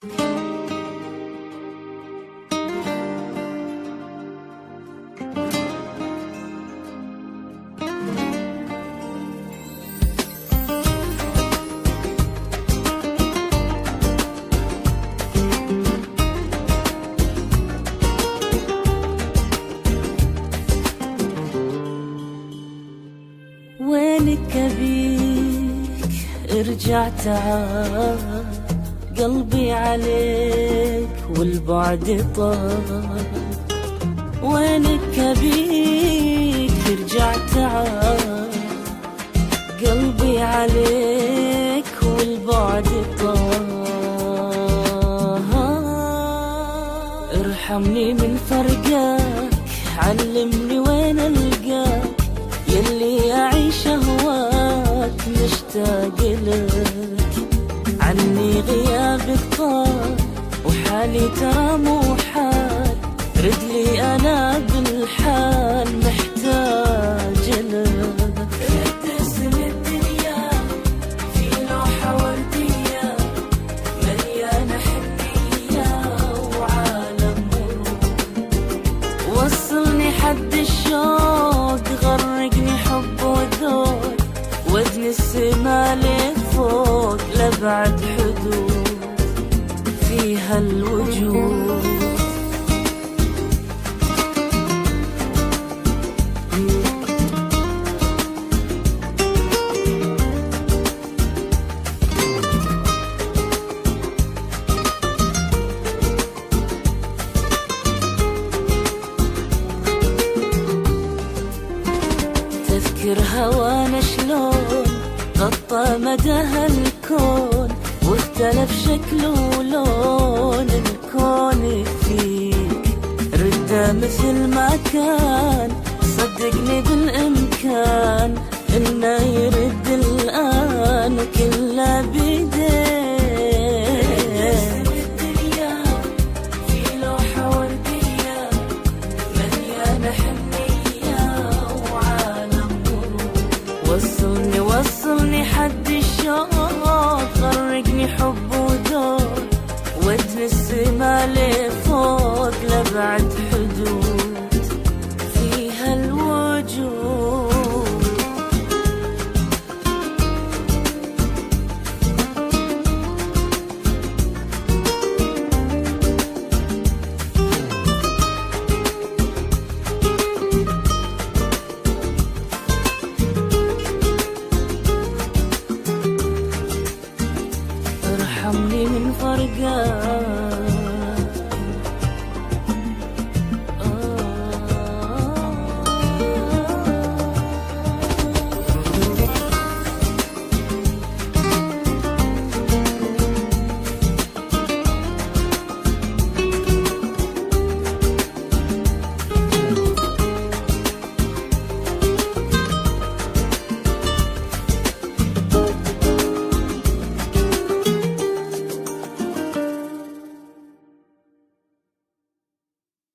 وينك أبيك ارجع تعال، قلبي عليك والبعد طال. وينك أبيك ارجع تعال، قلبي عليك والبعد طال. ارحمني من فرقك، علمني وين ألقاك، يلي أعيش أهواك مشتاق لك. عني غيابك طال وحالي ترى مو حال، ردلي أنا بالحال محتاج لك. ارسم الدنيا في لوحة وردية مليانة حنية وعالم مرور. وصلني حد الشوق، غرقني حب وذوق، وزن السما لفوق لبعد حدود فيها الوجود. تذكر هوانا شلون غطى مدى هالكون، واختلف شكله ولون الكون فيك. رده مثل ما كان، صدقني بالإمكان إنه يرد الآن وكله بيديك. وصلني حد الشوق، غرقني حب ودور، وزن السما لفوق لبعد حدود فيها الوجود. ارحمني من فرقك.